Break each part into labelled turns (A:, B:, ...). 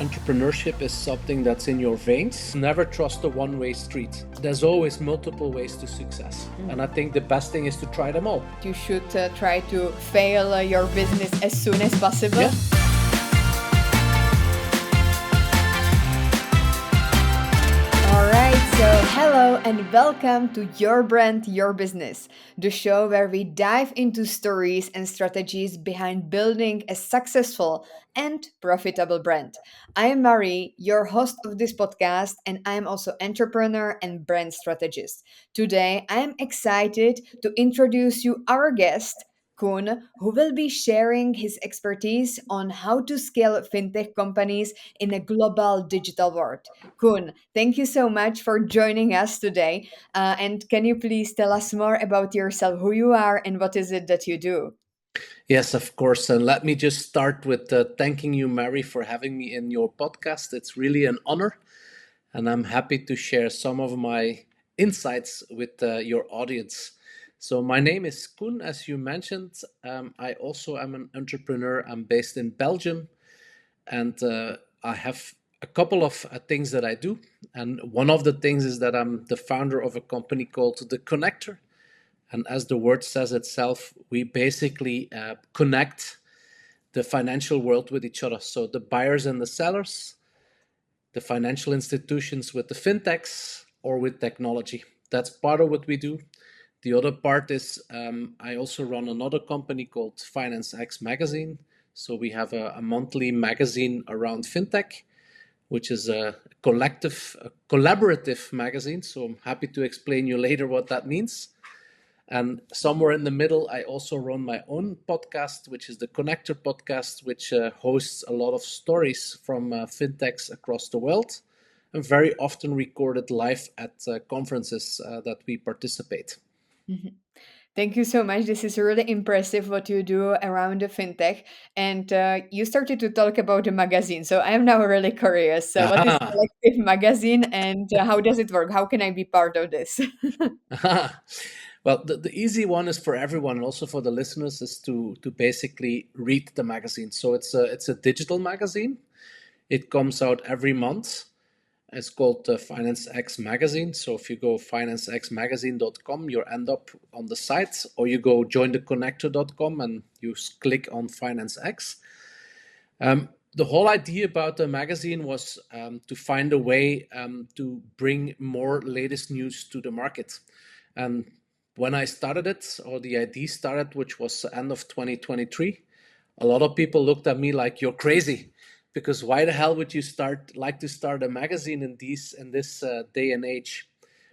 A: entrepreneurship is something that's in your veins. Never trust a one-way street. There's always multiple ways to success. And I think the best thing is to try them all.
B: You should try to fail your business as soon as possible.
A: Yeah.
B: So hello and welcome to Your Brand, Your Business, the show where we dive into stories and strategies behind building a successful and profitable brand. I am Marie, your host of this podcast, and I am also entrepreneur and brand strategist. Today, I am excited to introduce you our guest, Koen, who will be sharing his expertise on how to scale fintech companies in a global digital world. Koen, thank you so much for joining us today. And can you please tell us more about yourself, who you are, and what is it that you do?
A: Yes, of course. And let me just start with thanking you, Mary, for having me in your podcast. It's really an honor. And I'm happy to share some of my insights with your audience. So my name is Koen, as you mentioned. I also am an entrepreneur. I'm based in Belgium, and I have a couple of things that I do. And one of the things is that I'm the founder of a company called The Connector. And as the word says itself, we basically connect the financial world with each other. So the buyers and the sellers, the financial institutions with the fintechs, or with technology. That's part of what we do. The other part is I also run another company called Finance X Magazine. So we have a monthly magazine around fintech, which is a collaborative magazine. So I'm happy to explain you later what that means. And somewhere in the middle, I also run my own podcast, which is the Connector podcast, which hosts a lot of stories from fintechs across the world, and very often recorded live at conferences that we participate.
B: Mm-hmm. Thank you so much. This is really impressive what you do around the fintech. And you started to talk about the magazine. So I am now really curious. So what is Collective Magazine and how does it work? How can I be part of this?
A: Well, the easy one is for everyone, and also for the listeners, is to basically read the magazine. So it's a digital magazine. It comes out every month. It's called Finance X Magazine. So if you go financexmagazine.com, you end up on the site, or you go jointheconnector.com and you click on Finance X. The whole idea about the magazine was to find a way to bring more latest news to the market. And when I started it, or the idea started, which was the end of 2023, a lot of people looked at me like, you're crazy, because why the hell would you like to start a magazine in this day and age,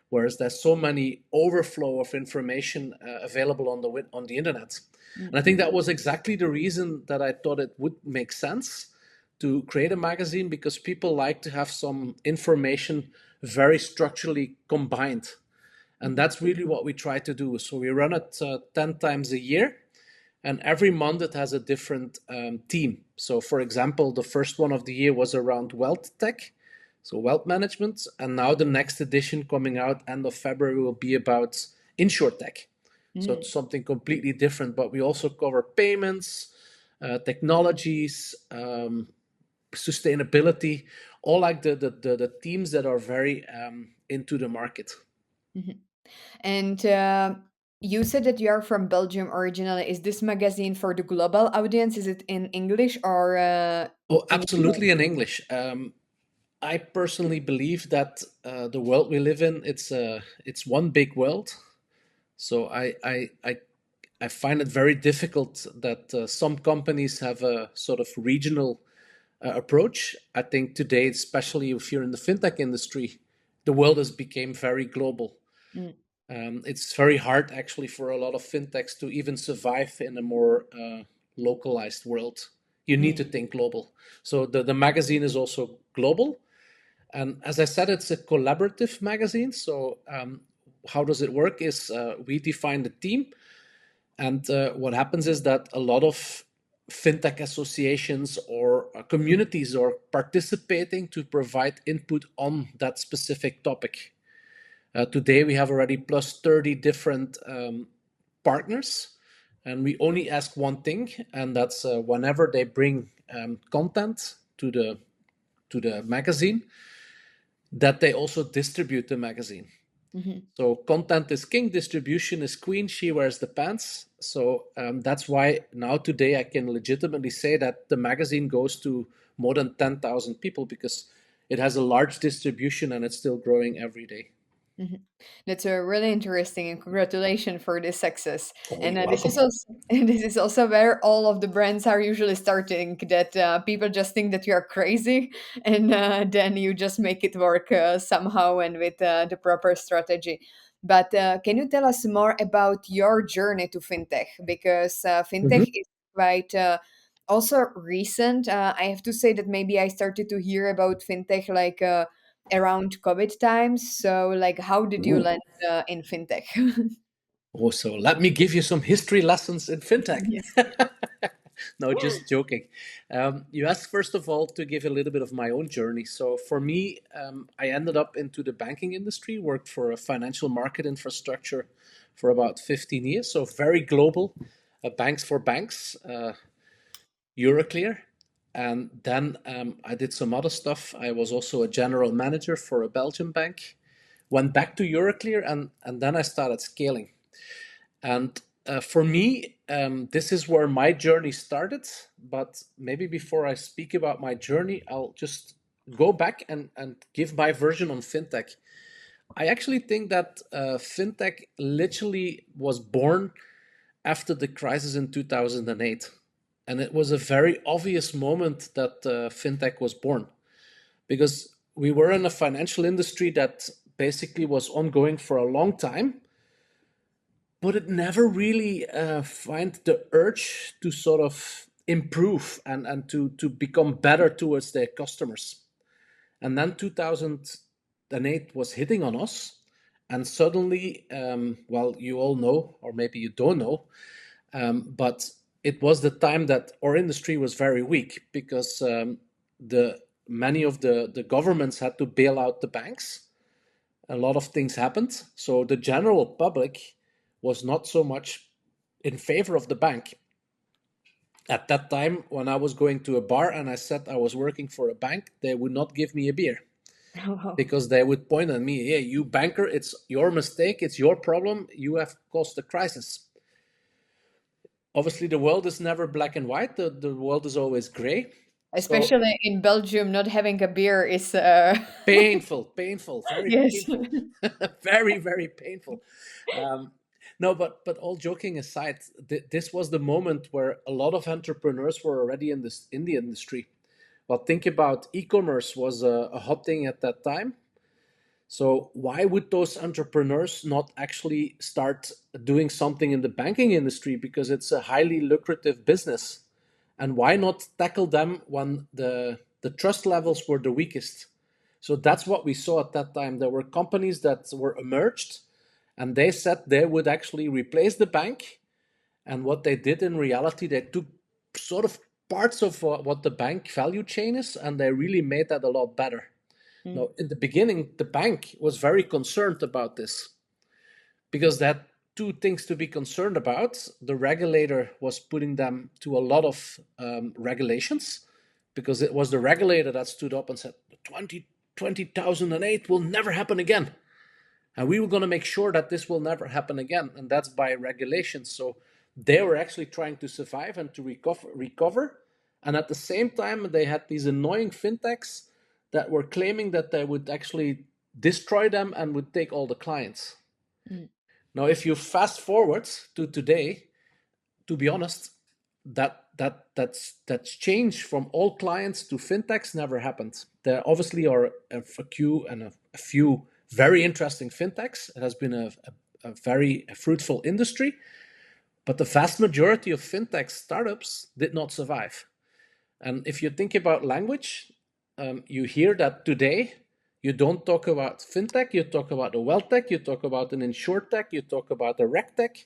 A: whereas there's so many overflow of information available on the internet. Mm-hmm. And I think that was exactly the reason that I thought it would make sense to create a magazine, because people like to have some information very structurally combined. And that's really what we try to do. So we run it 10 times a year, and every month it has a different theme. So for example, the first one of the year was around wealth tech, so wealth management. And now the next edition coming out end of February will be about insurtech. So it's something completely different, but we also cover payments, technologies, sustainability, all like the themes that are very into the market.
B: Mm-hmm. And you said that you are from Belgium originally. Is this magazine for the global audience? Is it in English or?
A: Oh, absolutely in English. I personally believe that the world we live in, it's one big world. So I find it very difficult that some companies have a sort of regional approach. I think today, especially if you're in the fintech industry, the world has become very global. Mm. It's very hard actually for a lot of fintechs to even survive in a more localized world. You need to think global. So the magazine is also global. And as I said, it's a collaborative magazine. So how does it work is we define the theme. And what happens is that a lot of fintech associations or communities are participating to provide input on that specific topic. Today, we have already plus 30 different partners, and we only ask one thing, and that's whenever they bring content to the magazine, that they also distribute the magazine.
B: Mhm.
A: So content is king, distribution is queen, she wears the pants. So that's why now today I can legitimately say that the magazine goes to more than 10,000 people because it has a large distribution and it's still growing every day.
B: Mhm. That's a really interesting, and congratulations for this success.
A: Oh,
B: And
A: you're
B: this is
A: welcome.
B: also this is also where all of the brands are usually starting. That people just think that you are crazy, and then you just make it work somehow and with the proper strategy. But can you tell us more about your journey to fintech? Because fintech
A: Mhm.
B: is quite also recent. I have to say that maybe I started to hear about fintech like. Around COVID times. So, like, how did you
A: Ooh.
B: land in fintech?
A: Oh, so let me give you some history lessons in fintech.
B: Yes.
A: No, just joking. You asked first of all to give a little bit of my own journey. So for me, I ended up into the banking industry, worked for a financial market infrastructure for about 15 years. So very global, banks for banks, Euroclear. And then I did some other stuff. I was also a general manager for a Belgian bank. Went back to Euroclear and then I started scaling. And for me, this is where my journey started. But maybe before I speak about my journey, I'll just go back and give my version on fintech. I actually think that fintech literally was born after the crisis in 2008. And it was a very obvious moment that fintech was born because we were in a financial industry that basically was ongoing for a long time, but it never really find the urge to sort of improve and to become better towards their customers. And then 2008 was hitting on us, and suddenly, well, you all know, or maybe you don't know, but it was the time that our industry was very weak because the many of the governments had to bail out the banks. A lot of things happened. So the general public was not so much in favor of the bank. At that time, when I was going to a bar and I said I was working for a bank, they would not give me a beer
B: Oh,
A: because they would point at me, hey, you banker, it's your mistake, it's your problem, you have caused the crisis. Obviously, the world is never black and white, the world is always gray. So
B: especially in Belgium, not having a beer is
A: painful, painful, very
B: yes.
A: painful, very, very painful. Um, no, but all joking aside, this was the moment where a lot of entrepreneurs were already in the industry. Well, think about e-commerce was a hot thing at that time. So why would those entrepreneurs not actually start doing something in the banking industry because it's a highly lucrative business? And why not tackle them when the trust levels were the weakest? So that's what we saw at that time. There were companies that were emerged and they said they would actually replace the bank. And what they did in reality, they took sort of parts of what the bank value chain is and they really made that a lot better.
B: Mm.
A: Now, in the beginning, the bank was very concerned about this because they had two things to be concerned about. The regulator was putting them to a lot of regulations because it was the regulator that stood up and said 2008 will never happen again. And we were going to make sure that this will never happen again. And that's by regulation. So they were actually trying to survive and to recover. And at the same time, they had these annoying fintechs that were claiming that they would actually destroy them and would take all the clients.
B: Mm.
A: Now, if you fast forward to today, to be honest, that's changed from all clients to fintechs never happened. There obviously are a few very interesting fintechs. It has been a very fruitful industry, but the vast majority of fintech startups did not survive. And if you think about language, you hear that today you don't talk about fintech, you talk about a wealth tech, you talk about an insurtech, you talk about a regtech,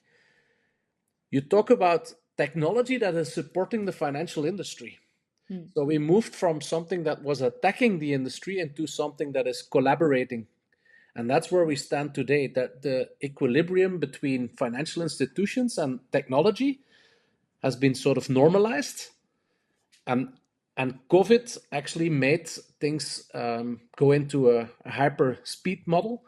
A: you talk about technology that is supporting the financial industry.
B: Mm.
A: So we moved from something that was attacking the industry into something that is collaborating. And that's where we stand today, that the equilibrium between financial institutions and technology has been sort of normalized. And And COVID actually made things go into a hyper speed model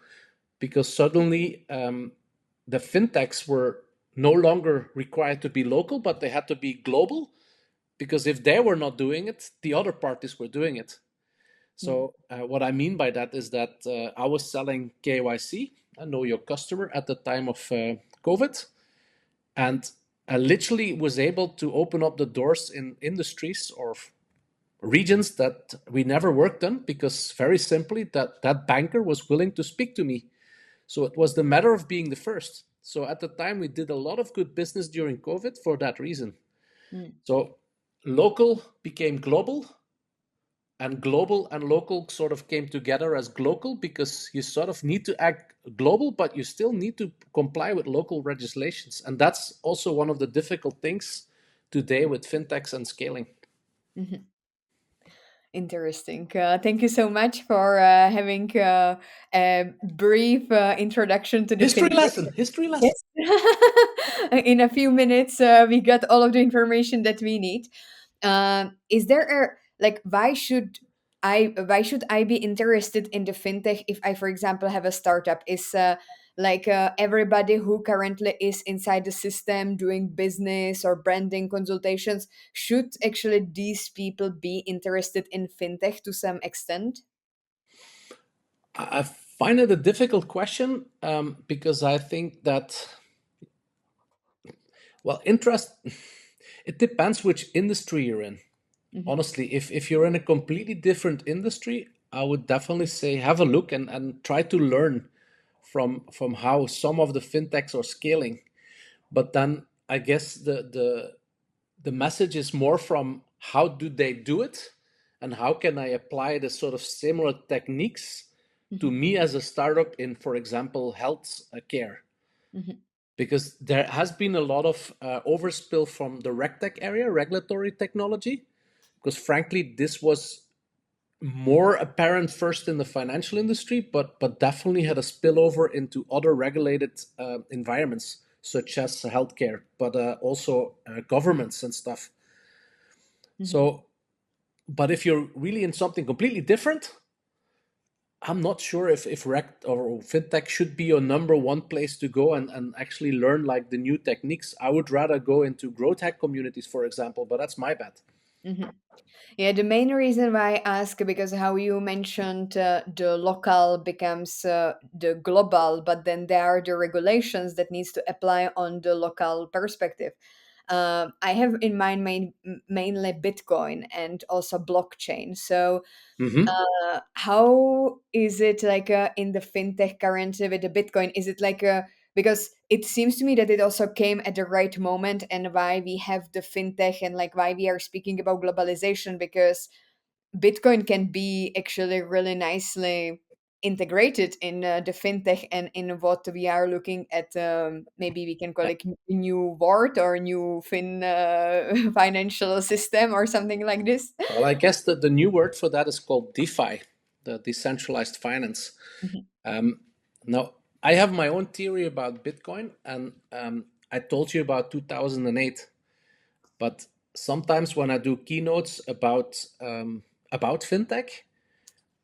A: because suddenly the fintechs were no longer required to be local, but they had to be global because if they were not doing it, the other parties were doing it.
B: Mm.
A: So what I mean by that is that I was selling KYC, I know your customer, at the time of COVID, and I literally was able to open up the doors in industries or regions that we never worked in because very simply that banker was willing to speak to me. So it was the matter of being the first. So at the time we did a lot of good business during COVID for that reason.
B: Mm.
A: So local became global, and global and local sort of came together as global because you sort of need to act global, but you still need to comply with local legislations. And that's also one of the difficult things today with fintechs and scaling.
B: Mhm. Interesting. Thank you so much for having a brief introduction to the
A: History
B: fintech.
A: lesson, history lesson.
B: Yes. In a few minutes, we got all of the information that we need. Is there a like why should I be interested in the fintech if I, for example, have a startup? Is everybody who currently is inside the system doing business or branding consultations, should actually these people be interested in fintech to some extent?
A: I find it a difficult question because I think that, well, interest, it depends which industry you're in.
B: Hmm.
A: Honestly, if you're in a completely different industry, I would definitely say have a look and try to learn from how some of the fintechs are scaling. But then I guess the message is more from how do they do it and how can I apply the sort of similar techniques to
B: Hmm.
A: me as a startup in, for example, health care.
B: Hmm.
A: Because there has been a lot of overspill from the regtech area, regulatory technology, because frankly, this was more apparent first in the financial industry, but definitely had a spillover into other regulated environments such as healthcare, but also governments and stuff.
B: Hmm.
A: So, but if you're really in something completely different, I'm not sure if rec or fintech should be your number one place to go and actually learn like the new techniques. I would rather go into growth hack communities, for example, but that's my bet.
B: Hmm. Yeah, the main reason why I ask, because how you mentioned the local becomes the global, but then there are the regulations that needs to apply on the local perspective. I have in mind mainly Bitcoin and also blockchain. So
A: Hmm.
B: how is it like in the fintech currency with the Bitcoin? Is it like because it seems to me that it also came at the right moment, and why we have the fintech and like why we are speaking about globalization, because Bitcoin can be actually really nicely integrated in the fintech and in what we are looking at. Maybe we can call it new world or new financial system or something like this.
A: Well, I guess the new word for that is called DeFi, the decentralized finance.
B: Mhm.
A: Um, Now, I have my own theory about Bitcoin, and I told you about 2008. But sometimes when I do keynotes about fintech,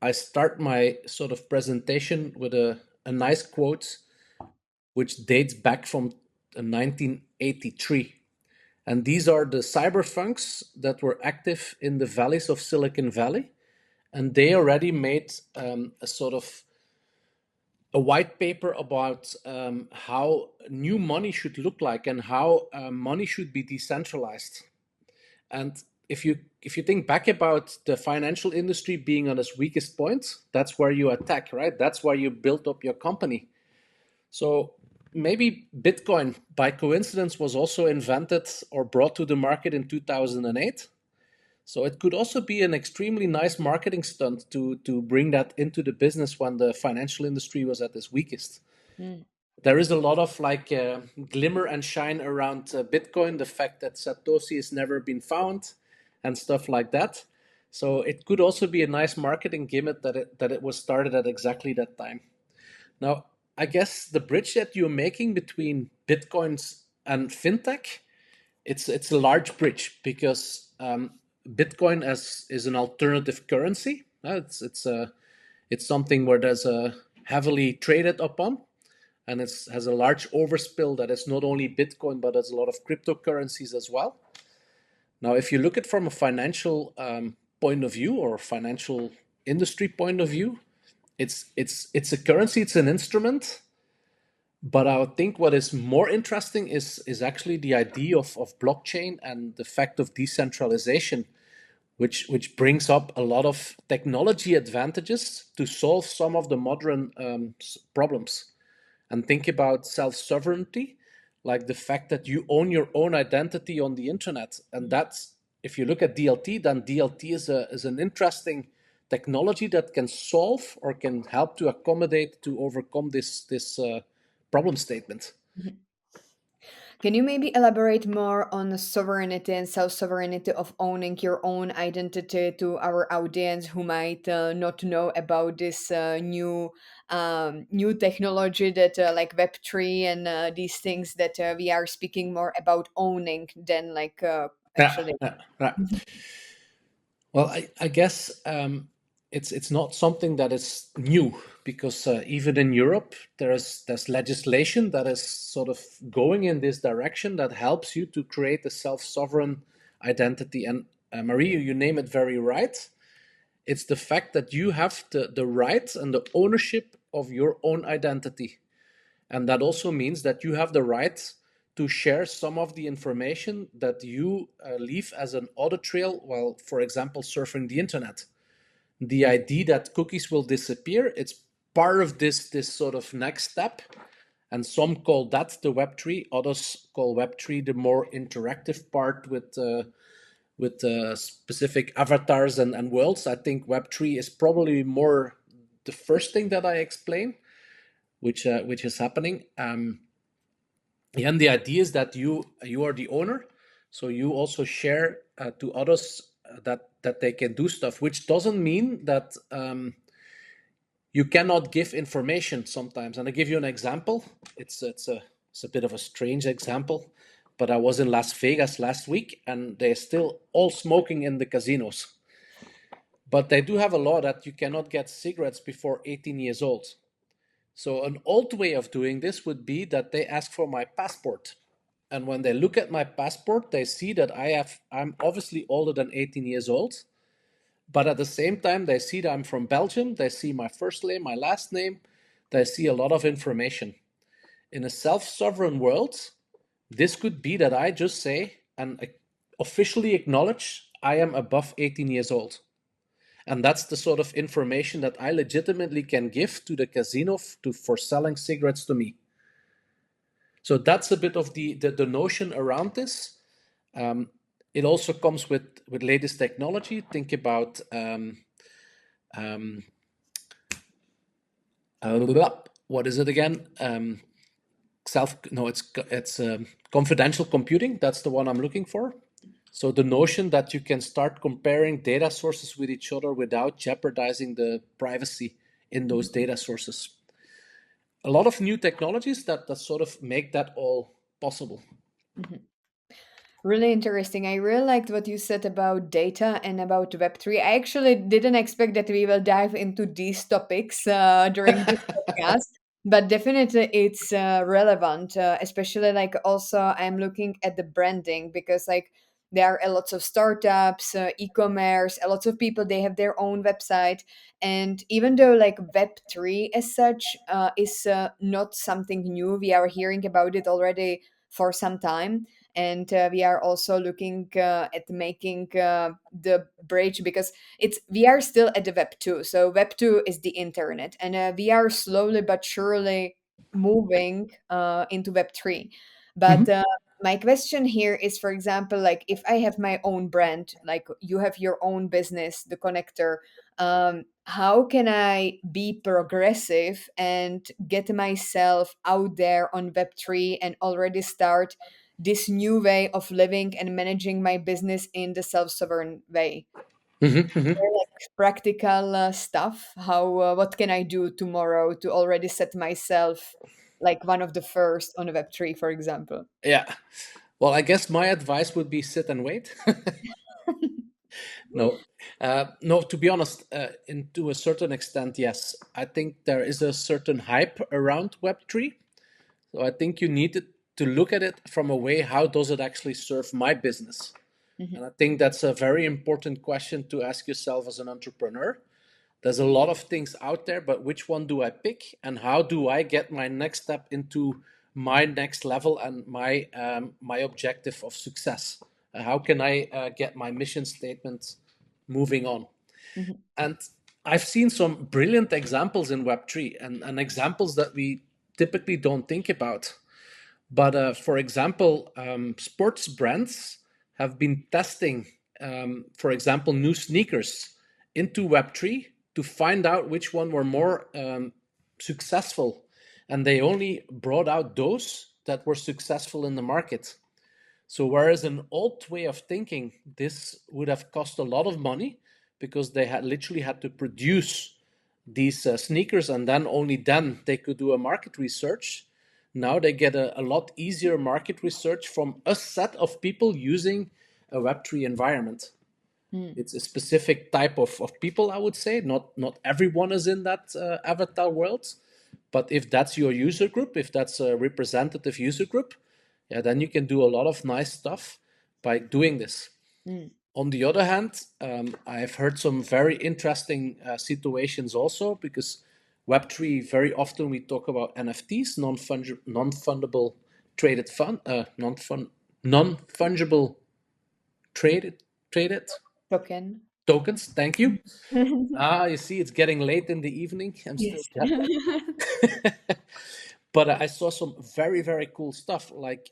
A: I start my sort of presentation with a nice quote which dates back from 1983. And these are the cyberpunks that were active in the valleys of Silicon Valley. And they already made a sort of a white paper about how new money should look like and how money should be decentralized. And if you think back about the financial industry being on its weakest point, that's where you attack, right? That's where you build up your company. So maybe Bitcoin, by coincidence, was also invented or brought to the market in 2008. So it could also be an extremely nice marketing stunt to bring that into the business when the financial industry was at its weakest.
B: Mm.
A: There is a lot of like glimmer and shine around Bitcoin, the fact that Satoshi has never been found and stuff like that. So it could also be a nice marketing gimmick that it was started at exactly that time. Now, I guess the bridge that you're making between Bitcoins and fintech, it's a large bridge because Bitcoin as is an alternative currency. It's something where there's a heavily traded upon, and it has a large overspill that is not only Bitcoin but has a lot of cryptocurrencies as well. Now, if you look at from a financial point of view or financial industry point of view, it's a currency, it's an instrument. But I would think what is more interesting is actually the idea of blockchain and the fact of decentralization, which brings up a lot of technology advantages to solve some of the modern problems. And think about self-sovereignty, like the fact that you own your own identity on the internet. And that's, if you look at DLT, then DLT is an interesting technology that can solve or can help to accommodate to overcome this problem statement.
B: Mhm. Can you maybe elaborate more on the sovereignty and self-sovereignty of owning your own identity to our audience who might not know about this new technology that like Web3 and these things that we are speaking more about owning than like
A: Yeah,
B: actually.
A: yeah, yeah.
B: Mhm.
A: Well, I guess it's not something that is new because even in Europe there's legislation that is sort of going in this direction that helps you to create a self-sovereign identity. And Marie, you name it very right. It's the fact that you have the rights and the ownership of your own identity. And that also means that you have the right to share some of the information that you leave as an audit trail while, for example, surfing the internet. The idea that cookies will disappear, it's part of this sort of next step. And some call that the Web3, others call Web3 the more interactive part with specific avatars and worlds. I think Web3 is probably more the first thing that I explain, which is happening. And the idea is that you are the owner, so you also share to others that they can do stuff, which doesn't mean that you cannot give information sometimes. And I give you an example. It's a bit of a strange example, but I was in Las Vegas last week, and they're still all smoking in the casinos. But they do have a law that you cannot get cigarettes before 18 years old. So an old way of doing this would be that they ask for my passport. And when they look at my passport, they see that I'm obviously older than 18 years old. But at the same time, they see that I'm from Belgium. They see my first name, my last name. They see a lot of information. In a self-sovereign world, this could be that I just say and officially acknowledge I am above 18 years old. And that's the sort of information that I legitimately can give to the casino for selling cigarettes to me. So that's a bit of the notion around this. Um, it also comes with latest technology. Think about um, what is it again? It's confidential computing. That's the one I'm looking for. So the notion that you can start comparing data sources with each other without jeopardizing the privacy in those data sources. A lot of new technologies that sort of make that all possible.
B: Mhm. Really interesting. I really liked what you said about data and about Web3. I actually didn't expect that we will dive into these topics during this podcast, but definitely it's relevant, especially like also I'm looking at the branding because like there are a lots of startups, e-commerce, a lots of people, they have their own website. And even though like Web3 as such is not something new, we are hearing about it already for some time, and we are also looking at making the bridge because it's we are still at the web 2, so web 2 is the internet, and we are slowly but surely moving into web 3. But
A: Mhm.
B: my question here is, for example, like if I have my own brand, like you have your own business, the connector, how can I be progressive and get myself out there on web 3 and already start this new way of living and managing my business in the self-sovereign way?
A: Mhm, mhm.
B: Like practical stuff. How what can I do tomorrow to already set myself like one of the first on Web3, for example?
A: Yeah. Well, I guess my advice would be sit and wait. No, no. To be honest, to a certain extent, yes. I think there is a certain hype around Web3. So I think you need to look at it from a way, how does it actually serve my business? And
B: Mhm.
A: I think that's a very important question to ask yourself as an entrepreneur. There's a lot of things out there, but which one do I pick, and how do I get my next step into my next level and my objective of success? How can I get my mission statement moving on?
B: Mhm.
A: And I've seen some brilliant examples in Web3, and examples that we typically don't think about. But for example, sports brands have been testing, for example, new sneakers into Web3 to find out which one were more successful. And they only brought out those that were successful in the market. So, whereas an old way of thinking, this would have cost a lot of money because they had literally had to produce these sneakers, and then only then they could do a market research. Now they get a lot easier market research from a set of people using a Web3 environment.
B: Mm.
A: It's a specific type of people, I would say. Not everyone is in that avatar world, but if that's your user group, if that's a representative user group, yeah, then you can do a lot of nice stuff by doing this.
B: Mm.
A: On the other hand, I've heard some very interesting situations also, because Web3, very often we talk about NFTs, non-fundable traded fund, non-fungible traded
B: Token.
A: tokens. Thank you. Ah, you see, it's getting late in the evening. I'm still
B: Yes.
A: jet lagged. But I saw some very, very cool stuff. Like,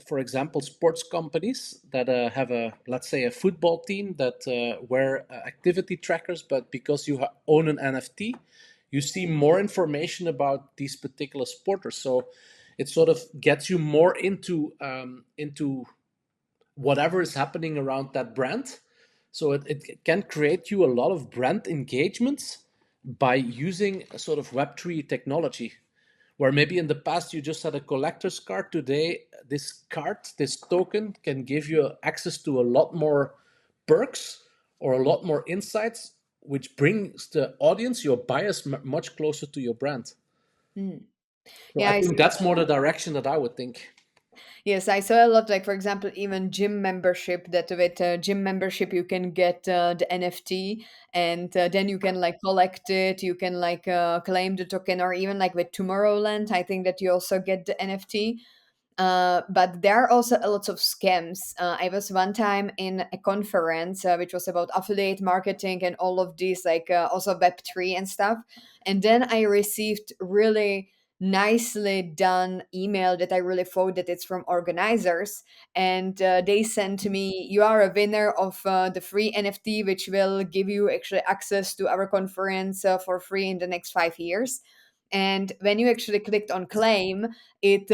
A: for example, sports companies that have let's say, a football team that wear activity trackers, but because you own an NFT, you see more information about these particular sporters. So it sort of gets you more into whatever is happening around that brand. So it can create you a lot of brand engagements by using a sort of Web3 technology. Where maybe in the past you just had a collector's card, today this card, this token, can give you access to a lot more perks or a lot more insights, which brings the audience, your buyers, much closer to your brand.
B: Mm.
A: So
B: Yeah,
A: I
B: I
A: think
B: see.
A: that's more the direction that I would think.
B: Yes, I saw a lot, like, for example, even gym membership, that with gym membership you can get the NFT, and then you can like collect it, you can like claim the token, or even like with Tomorrowland, I think that you also get the NFT. But there are also a lot of scams. I was one time in a conference which was about affiliate marketing and all of these, like also Web3 and stuff. And then I received really nicely done email that I really thought that it's from organizers. And they sent to me, you are a winner of the free NFT, which will give you actually access to our conference for free in the next 5 years. And when you actually clicked on claim, it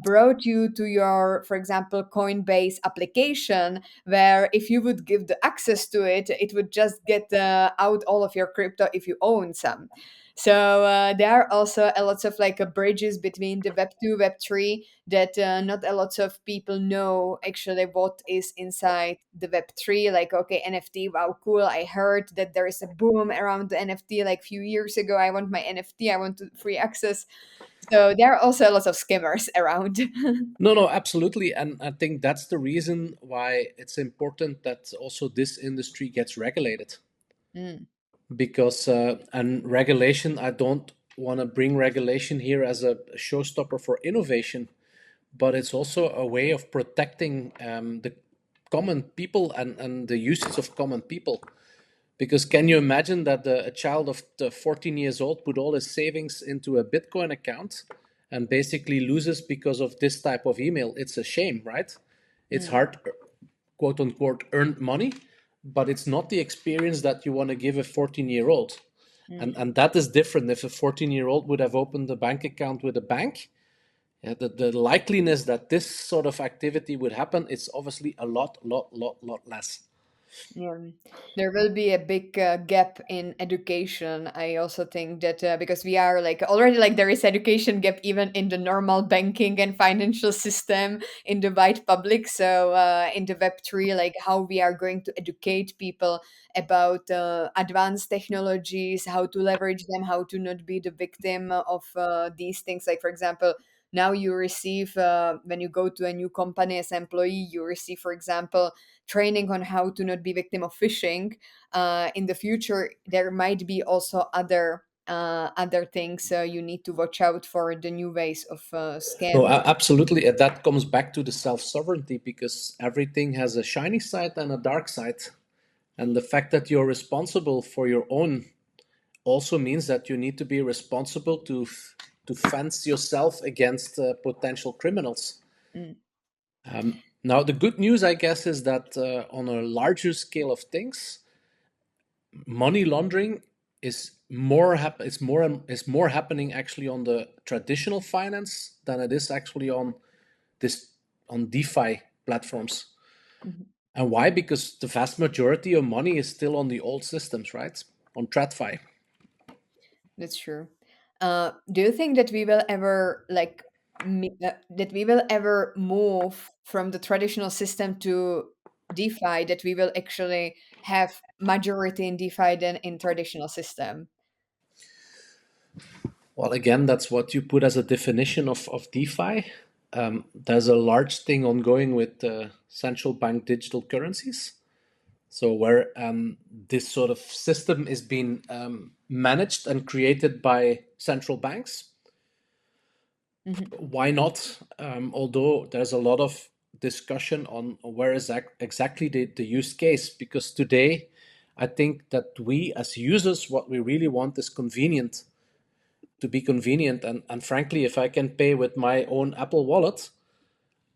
B: brought you to your, for example, Coinbase application, where if you would give the access to it, it would just get out all of your crypto if you own some. So there are also a lot of like bridges between the Web 2, Web 3, that not a lot of people know actually what is inside the Web 3. Like, okay, NFT, wow, cool. I heard that there is a boom around the NFT like few years ago. I want my NFT, I want free access. So there are also a lot of skimmers around.
A: No, no, absolutely. And I think that's the reason why it's important that also this industry gets regulated.
B: Mm.
A: Because, and regulation, I don't want to bring regulation here as a showstopper for innovation, but it's also a way of protecting the common people and the usage of common people. Because can you imagine that a child of 14 years old put all his savings into a Bitcoin account and basically loses because of this type of email? It's a shame, right? It's
B: Mm.
A: hard, quote unquote, earned money, but it's not the experience that you want to give a 14-year-old.
B: Mm.
A: And that is different. If a 14-year-old would have opened a bank account with a bank, yeah, the likeliness that this sort of activity would happen is obviously a lot less.
B: Yeah, there will be a big gap in education. I also think that because we are like already like there is education gap even in the normal banking and financial system in the wide public. So in the Web3, like how we are going to educate people about advanced technologies, how to leverage them, how to not be the victim of these things. Like for example, now you receive when you go to a new company as employee, you receive, for example, training on how to not be victim of phishing. In the future, there might be also other things you need to watch out for the new ways of
A: No,
B: scams.
A: absolutely. And that comes back to the self sovereignty because everything has a shiny side and a dark side. And the fact that you're responsible for your own also means that you need to be responsible to fence yourself against potential criminals.
B: Mm,
A: Now, the good news, I guess, is that on a larger scale of things, money laundering is more happening actually on the traditional finance than it is actually on this on DeFi platforms.
B: mhm.
A: And why? Because the vast majority of money is still on the old systems, right? On TradFi.
B: That's true. Do you think that we will ever that we will ever move from the traditional system to DeFi? That we will actually have majority in DeFi than in traditional system?
A: Well, again, that's what you put as a definition of DeFi. There's a large thing ongoing with central bank digital currencies. So where this sort of system is being managed and created by central banks.
B: Mhm.
A: Why not? Although there's a lot of discussion on where is exactly the use case, because today I think that we as users, what we really want is convenient, to be convenient. And frankly, if I can pay with my own Apple wallet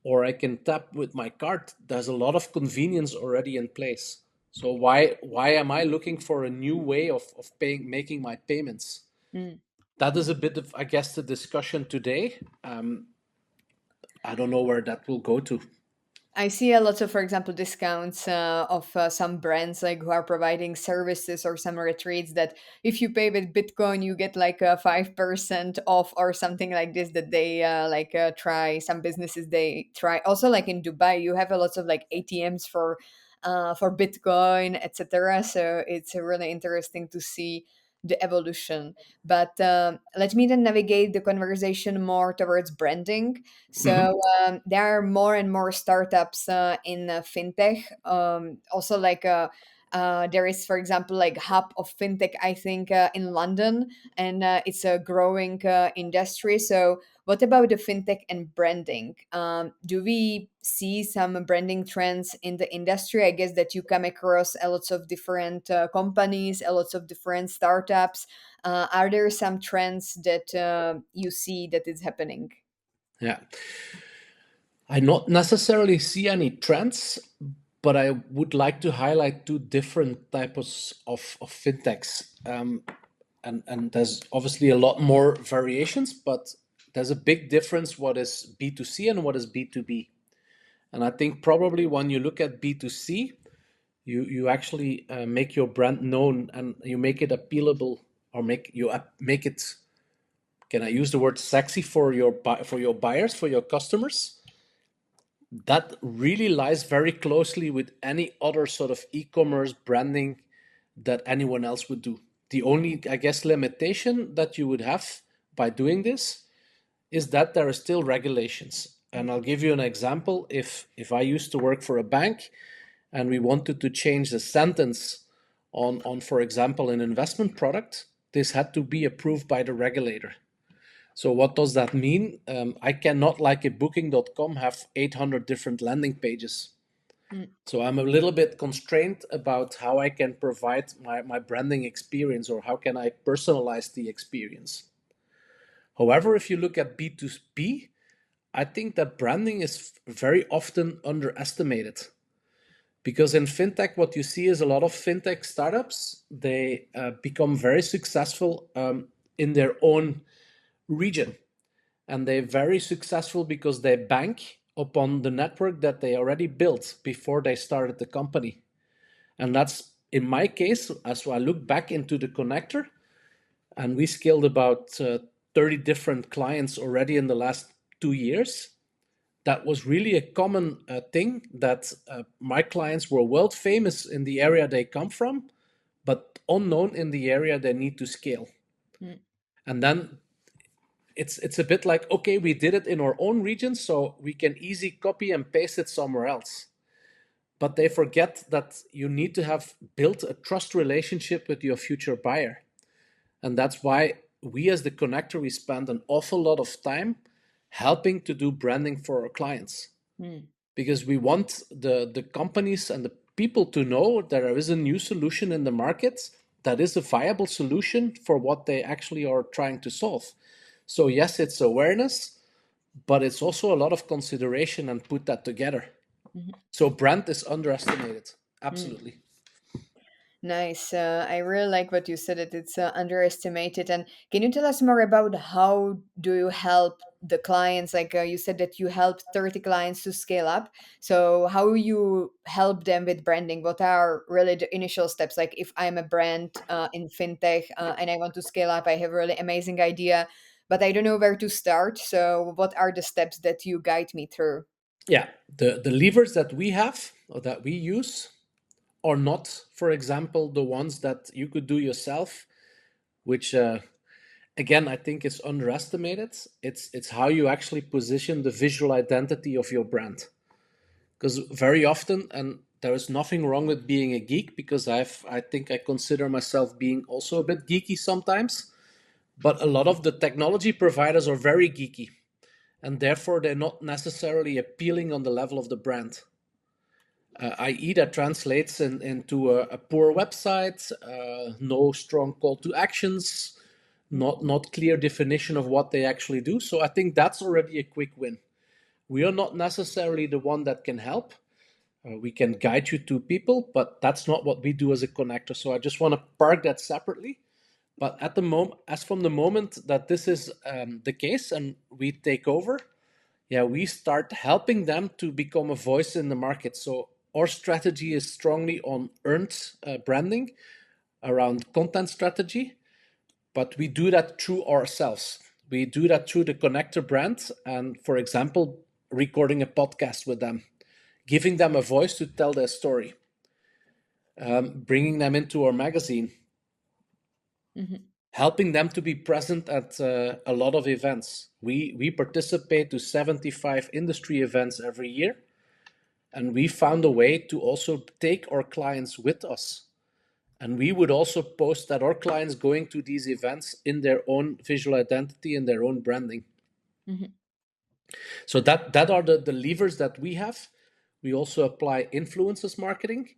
A: or I can tap with my card, there's a lot of convenience already in place. So why am I looking for a new way of paying, making my payments?
B: Mm.
A: That is a bit of, I guess, the discussion today. I don't know where that will go to.
B: I see a lot of, for example, discounts of some brands like who are providing services or some retreats that if you pay with Bitcoin, you get like a 5% off or something like this. That they try. Some businesses they try. Also, like in Dubai, you have a lot of like ATMs for Bitcoin, etc. So it's really interesting to see the evolution. But let me then navigate the conversation more towards branding.
A: Mhm.
B: So there are more and more startups in fintech. Also, there is, for example, like hub of fintech, I think, in London, and it's a growing industry. So, what about the fintech and branding? Do we see some branding trends in the industry? I guess that you come across a lots of different companies, a lots of different startups. Are there some trends that you see that is happening?
A: Yeah. I not necessarily see any trends, but I would like to highlight two different types of fintechs. And there's obviously a lot more variations, but there's a big difference what is B2C and what is B2B. And I think probably when you look at B2C, you actually make your brand known and you make it appealable, or make it, can I use the word sexy for for your buyers, for your customers? That really lies very closely with any other sort of e-commerce branding that anyone else would do. The only, I guess, limitation that you would have by doing this is that there are still regulations. And I'll give you an example. If I used to work for a bank and we wanted to change the sentence on for example, an investment product, this had to be approved by the regulator. So what does that mean? I cannot, like a booking.com, have 800 different landing pages.
B: Mm,
A: So I'm a little bit constrained about how I can provide my branding experience, or how can I personalize the experience. However, if you look at B2B, I think that branding is very often underestimated. Because in fintech, what you see is a lot of fintech startups, they become very successful in their own region. And they're very successful because they bank upon the network that they already built before they started the company. And that's in my case, as I look back into the connector, and we scaled about 30 different clients already in the last 2 years. That was really a common thing that my clients were world famous in the area they come from, but unknown in the area they need to scale.
B: Mm.
A: And then it's a bit like, okay, we did it in our own region, so we can easy copy and paste it somewhere else. But they forget that you need to have built a trust relationship with your future buyer. And that's why we as the connector, we spend an awful lot of time helping to do branding for our clients.
B: Mm.
A: Because we want the companies and the people to know there is a new solution in the market that is a viable solution for what they actually are trying to solve. So yes, it's awareness, but it's also a lot of consideration and put that together.
B: Mhm.
A: So brand is underestimated.
B: Mm.
A: Absolutely.
B: Nice. I really like what you said, that it's underestimated. And can you tell us more about how do you help the clients? Like you said that you helped 30 clients to scale up. So how you help them with branding? What are really the initial steps? Like if I'm a brand in fintech and I want to scale up, I have a really amazing idea, but I don't know where to start. So what are the steps that you guide me through?
A: Yeah, the levers that we have or that we use are not, for example, the ones that you could do yourself, which again I think is underestimated. It's how you actually position the visual identity of your brand. Because very often, and there is nothing wrong with being a geek, because I think I consider myself being also a bit geeky sometimes. But a lot of the technology providers are very geeky, and therefore they're not necessarily appealing on the level of the brand. I.e., that translates into a poor website, no strong call to actions, not clear definition of what they actually do. So I think that's already a quick win. We are not necessarily the one that can help. We can guide you to people, but that's not what we do as a connector. So I just want to park that separately. But at the moment, as from the moment that this is the case and we take over, yeah, we start helping them to become a voice in the market. So our strategy is strongly on earned branding around content strategy, but we do that through ourselves. We do that through the connector brand, and for example, recording a podcast with them, giving them a voice to tell their story, bringing them into our magazine,
B: Mhm.
A: helping them to be present at a lot of events. We participate to 75 industry events every year, and we found a way to also take our clients with us. And we would also post that our clients going to these events in their own visual identity and their own branding.
B: Mhm.
A: So that are the levers that we have. We also apply influencers marketing.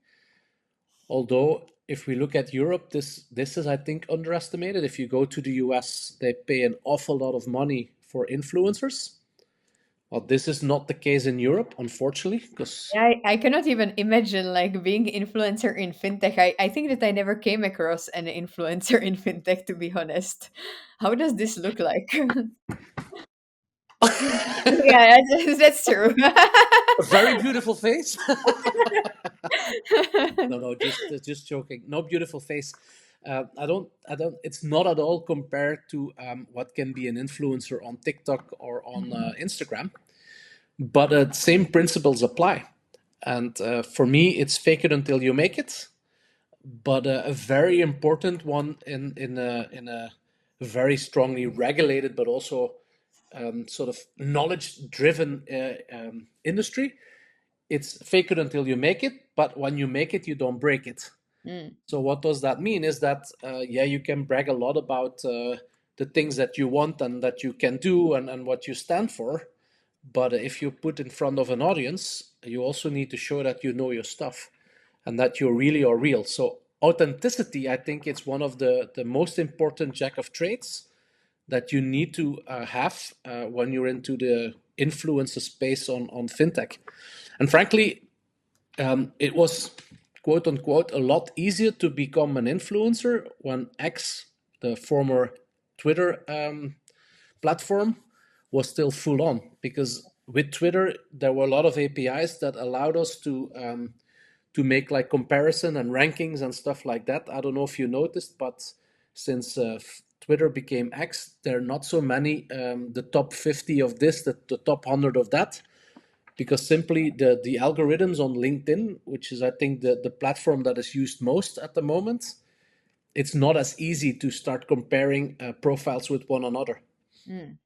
A: Although if we look at Europe, this is I think underestimated. If you go to the US, they pay an awful lot of money for influencers. Well, this is not the case in Europe, unfortunately, because
B: Yeah, I cannot even imagine like being influencer in fintech. I think that I never came across an influencer in fintech, to be honest. How does this look like? Yeah, that's true.
A: a very beautiful face. No, just joking. No, beautiful face. I don't. It's not at all compared to what can be an influencer on TikTok or on Instagram. But same principles apply. And for me, it's fake it until you make it. But a very important one in a very strongly regulated, but also sort of knowledge-driven industry. It's fake it until you make it, but when you make it, you don't break it.
B: Mm.
A: So what does that mean? Is that yeah, you can brag a lot about the things that you want and that you can do and what you stand for, but if you put in front of an audience, you also need to show that you know your stuff and that you really are real. So authenticity, I think it's one of the most important jack of trades that you need to have when you're into the influencer space on fintech. And frankly, it was quote unquote a lot easier to become an influencer when X, the former Twitter platform, was still full on, because with Twitter there were a lot of APIs that allowed us to make like comparison and rankings and stuff like that. I don't know if you noticed, but since Twitter became X, there are not so many the top 50 of this, the top 100 of that, because simply the algorithms on LinkedIn, which is I think the platform that is used most at the moment, it's not as easy to start comparing profiles with one another.
B: Mm.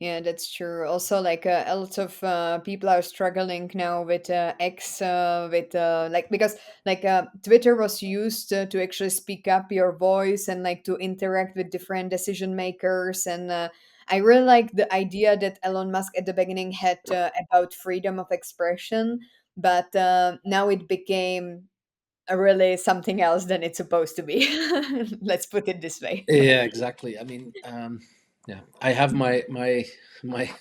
B: Yeah, that's true. Also, like a lot of people are struggling now with X, with like because like Twitter was used to actually speak up your voice and like to interact with different decision makers. And I really like the idea that Elon Musk at the beginning had about freedom of expression, but now it became really something else than it's supposed to be. Let's put it this way.
A: Yeah, exactly. I mean, yeah, I have my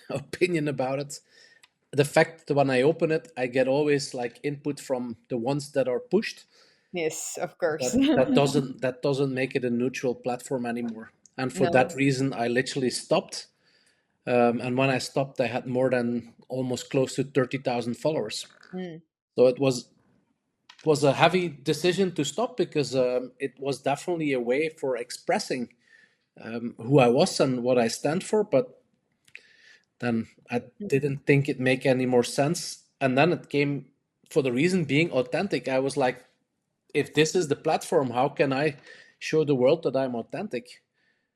A: opinion about it. The fact that when I open it, I get always like input from the ones that are pushed.
B: Yes, of course.
A: That doesn't make it a neutral platform anymore. And for that
B: No.
A: reason, I literally stopped. And when I stopped, I had more than almost close to 30,000 followers.
B: Mm,
A: So it was a heavy decision to stop because it was definitely a way for expressing who I was and what I stand for. But then I
B: mm,
A: didn't think it make any more sense. And then it came for the reason being authentic. I was like, if this is the platform, how can I show the world that I'm authentic?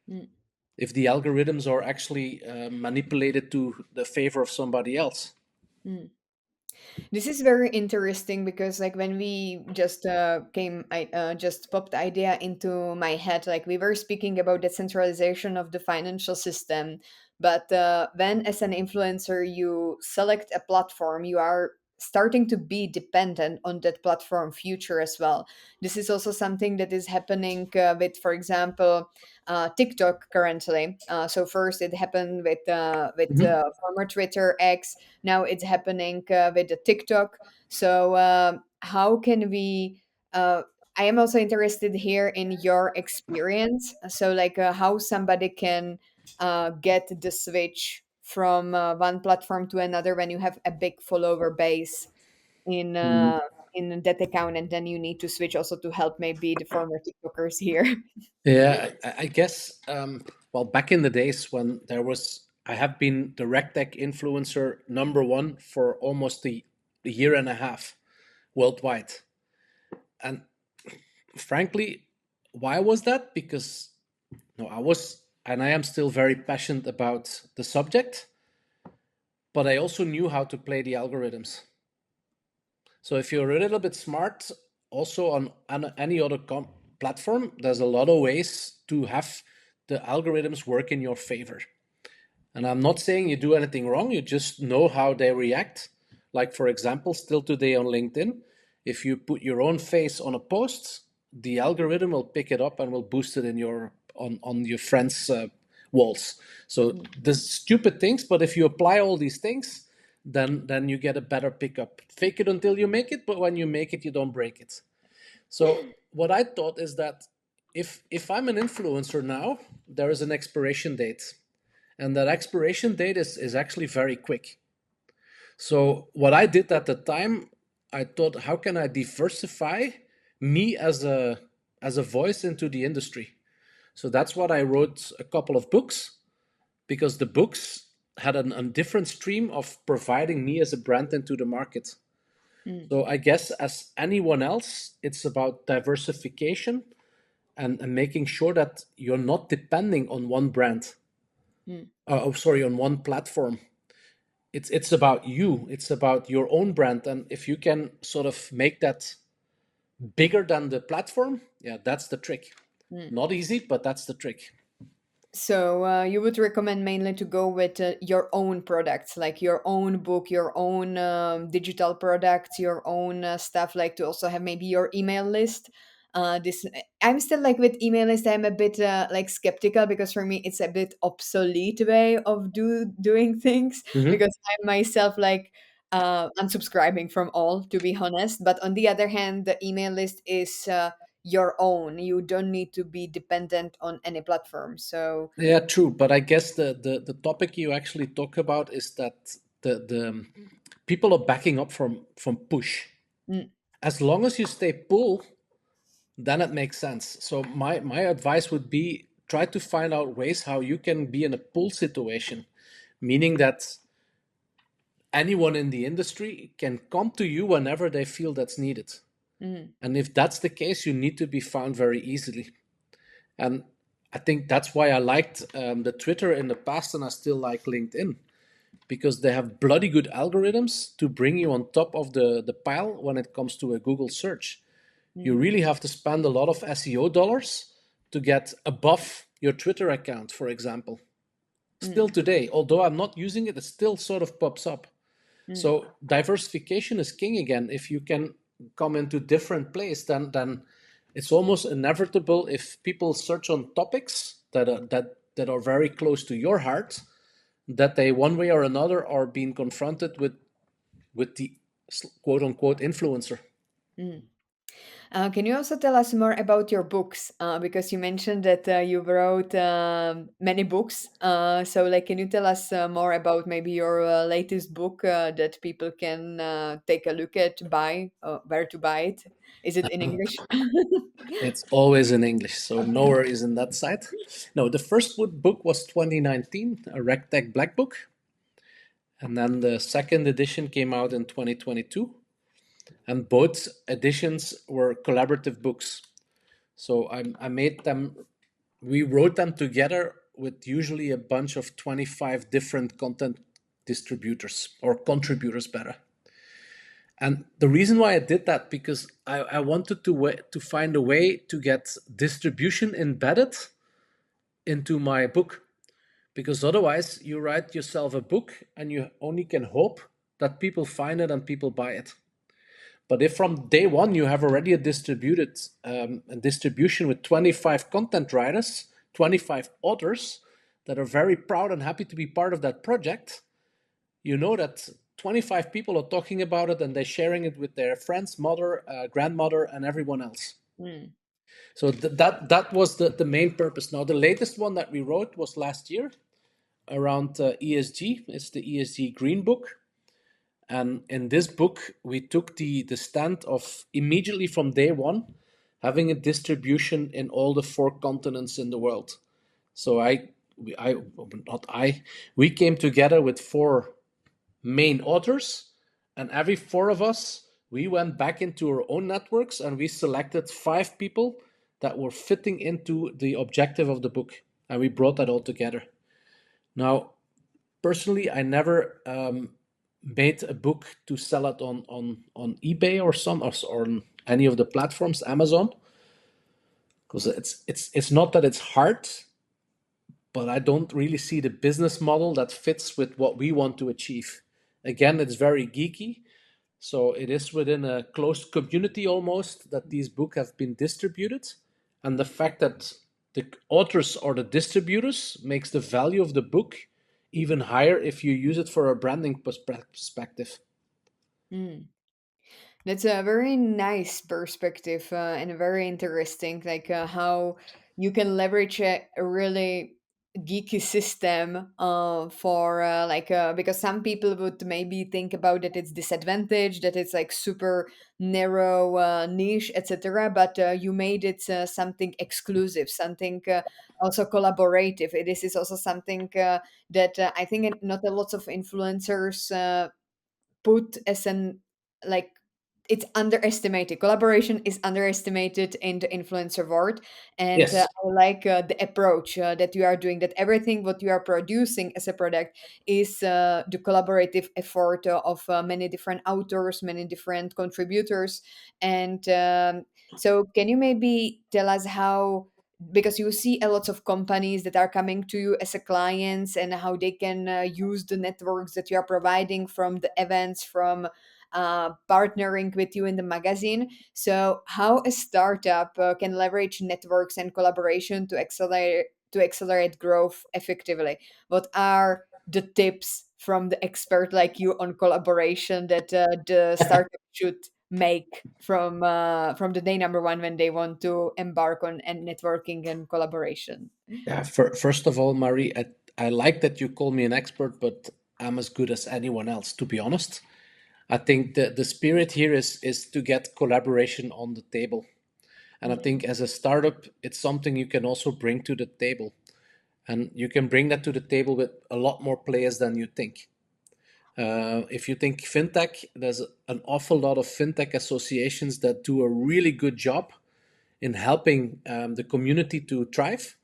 B: mm,
A: If the algorithms are actually manipulated to the favor of somebody else.
B: mm. This is very interesting because like when we just I just popped the idea into my head, like we were speaking about decentralization of the financial system, but when as an influencer you select a platform, you are starting to be dependent on that platform future as well. This is also something that is happening with, for example, TikTok currently. So first it happened with
A: Mhm.
B: former Twitter X. Now it's happening with the TikTok. So how can we I am also interested here in your experience, so like how somebody can get the switch from one platform to another when you have a big follower base in uh, in that account, and then you need to switch also to help maybe the former TikTokers here.
A: Yeah, I guess. Well, back in the days when I have been the RegTech influencer number one for almost a year and a half worldwide. And frankly, why was that? Because no, I was, and I am still very passionate about the subject, but I also knew how to play the algorithms. So if you're a little bit smart, also on any other platform, there's a lot of ways to have the algorithms work in your favor. And I'm not saying you do anything wrong, you just know how they react. Like, for example, still today on LinkedIn, if you put your own face on a post, the algorithm will pick it up and will boost it in on your friends' walls. So there's stupid things, but if you apply all these things, then you get a better pickup. Fake it until you make it, but when you make it, you don't break it. So what I thought is that if I'm an influencer now, there is an expiration date, and that expiration date is actually very quick. So what I did at the time, I thought, how can I diversify me as a voice into the industry? So that's what I wrote a couple of books, because the books had a different stream of providing me as a brand into the market.
B: Mm,
A: So I guess as anyone else, it's about diversification and making sure that you're not depending on one brand.
B: mm,
A: Sorry, on one platform. It's about you. It's about your own brand, and if you can sort of make that bigger than the platform, yeah, that's the trick.
B: mm.
A: Not easy, but that's the trick.
B: So you would recommend mainly to go with your own products, like your own book, your own digital products, your own stuff, like to also have maybe your email list. This I'm still like with email list. I'm a bit like skeptical because for me it's a bit obsolete way of doing things
A: Hmm.
B: because I myself like unsubscribing from all, to be honest. But on the other hand, the email list is your own. You don't need to be dependent on any platform. So,
A: Yeah, true. But I guess the topic you actually talk about is that the people are backing up from push.
B: mm,
A: as long as you stay pull, then it makes sense. So my advice would be try to find out ways how you can be in a pull situation, meaning that anyone in the industry can come to you whenever they feel that's needed.
B: Mm,
A: And if that's the case, you need to be found very easily. And I think that's why I liked the Twitter in the past, and I still like LinkedIn, because they have bloody good algorithms to bring you on top of the pile when it comes to a Google search. You
B: mm,
A: really have to spend a lot of SEO dollars to get above your Twitter account, for example. Still
B: mm,
A: today, although I'm not using it, it still sort of pops up.
B: mm,
A: So diversification is king again. If you can come into different place, then it's almost inevitable if people search on topics that are very close to your heart, that they one way or another are being confronted with the quote unquote influencer.
B: mm. Can you also tell us more about your books? Because you mentioned that you wrote many books. So, like, can you tell us more about maybe your latest book that people can take a look at, buy, where to buy it? Is it in English?
A: It's always in English, so no worries in that side. No, the first book was 2019, a RegTech Black Book, and then the second edition came out in 2022, and both editions were collaborative books. So I made them, we wrote them together with usually a bunch of 25 different content distributors or contributors better. And the reason why I did that, because I wanted to find a way to get distribution embedded into my book. Because otherwise, you write yourself a book and you only can hope that people find it and people buy it. But if from day one you have already a distribution with 25 content writers, 25 authors that are very proud and happy to be part of that project, you know that 25 people are talking about it and they're sharing it with their friends, mother, grandmother, and everyone else.
B: Mm,
A: So that was the main purpose. Now, the latest one that we wrote was last year around ESG. It's the ESG Green Book. And in this book, we took the stand of immediately from day one having a distribution in all the four continents in the world. So we came together with four main authors, and every four of us, we went back into our own networks and we selected five people that were fitting into the objective of the book, and we brought that all together. Now, personally, I never made a book to sell it on eBay or on any of the platforms, Amazon, because it's not that it's hard, but I don't really see the business model that fits with what we want to achieve. Again, it's very geeky, so it is within a closed community almost that these books have been distributed, and the fact that the authors or the distributors makes the value of the book even higher if you use it for a branding perspective.
B: mm. That's a very nice perspective and very interesting, like how you can leverage a really geeky system for because some people would maybe think about that it's disadvantage, that it's like super narrow niche, etc. But you made it something exclusive, something also collaborative. This is also something that I think not a lot of influencers put as an like it's underestimated. Collaboration is underestimated in the influencer world, and
A: Yes.
B: I like the approach that you are doing. That everything what you are producing as a product is the collaborative effort of many different authors, many different contributors, and so can you maybe tell us how? Because you see a lot of companies that are coming to you as a clients and how they can use the networks that you are providing from the events, from partnering with you in the magazine. So how a startup can leverage networks and collaboration to accelerate growth effectively? What are the tips from the expert like you on collaboration that the startup should make from the day number one when they want to embark on and networking and collaboration?
A: Yeah, first of all, Marie, I like that you call me an expert, but I'm as good as anyone else, to be honest. I think the spirit here is to get collaboration on the table. And I
B: Mm,
A: think as a startup, it's something you can also bring to the table. And you can bring that to the table with a lot more players than you think. If you think fintech, there's an awful lot of fintech associations that do a really good job in helping the community to thrive.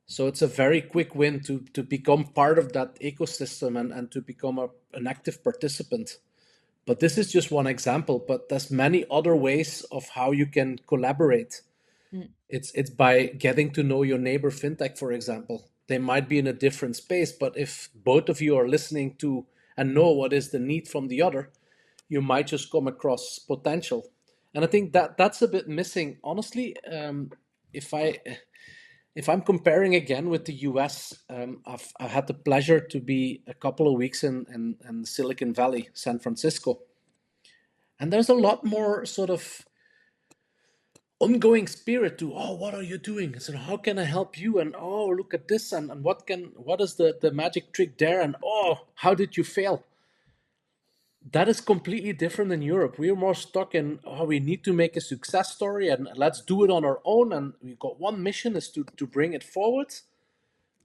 A: So it's a very quick win to become part of that ecosystem and to become an active participant. But this is just one example, but there's many other ways of how you can collaborate.
B: mm,
A: It's by getting to know your neighbor fintech, for example. They might be in a different space, but if both of you are listening to and know what is the need from the other, you might just come across potential. And I think that that's a bit missing, honestly. If I if I'm comparing again with the US, I've had the pleasure to be a couple of weeks in Silicon Valley, San Francisco, and there's a lot more sort of ongoing spirit to, oh, what are you doing, so how can I help you, and oh, look at this, and what is the magic trick there, and oh, how did you fail. That is completely different in Europe. We're more stuck in, oh, we need to make a success story and let's do it on our own, and we've got one mission is to bring it forward.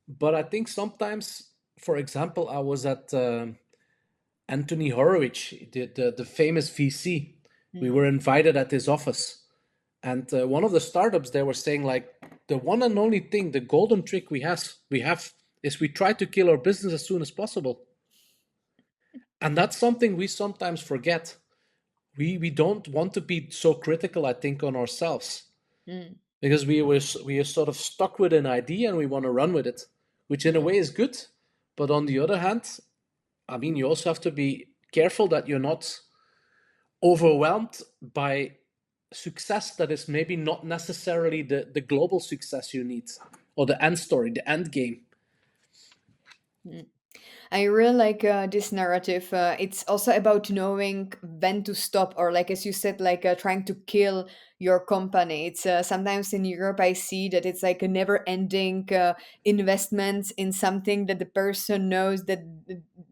A: But I think sometimes, for example, I was at Anthony Horowitz, the famous VC. We
B: mm,
A: were invited at his office. And one of the startups, they were saying like, the one and only thing, the golden trick we have is we try to kill our business as soon as possible. And that's something we sometimes forget. We don't want to be so critical, I think, on ourselves
B: mm,
A: because we are sort of stuck with an idea and we want to run with it, which in a
B: mm,
A: way is good. But on the other hand, I mean, you also have to be careful that you're not overwhelmed by success that is maybe not necessarily the global success you need or the end story, the end game.
B: mm. I really like this narrative. It's also about knowing when to stop, or like as you said, like trying to kill your company. It's sometimes in Europe I see that it's like a never-ending investment in something that the person knows that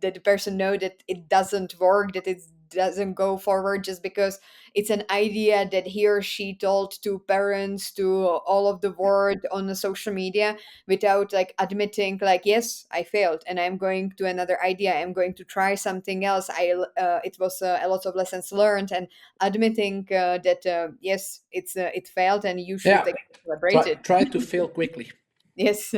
B: the person know that it doesn't work, that it doesn't go forward just because it's an idea that he or she told to parents, to all of the world on the social media, without like admitting like, yes, I failed and I'm going to another idea, I'm going to try something else. It was a lot of lessons learned, and admitting that yes, it failed and you should
A: Yeah,
B: like, celebrate
A: try
B: it.
A: try to fail quickly.
B: Yes.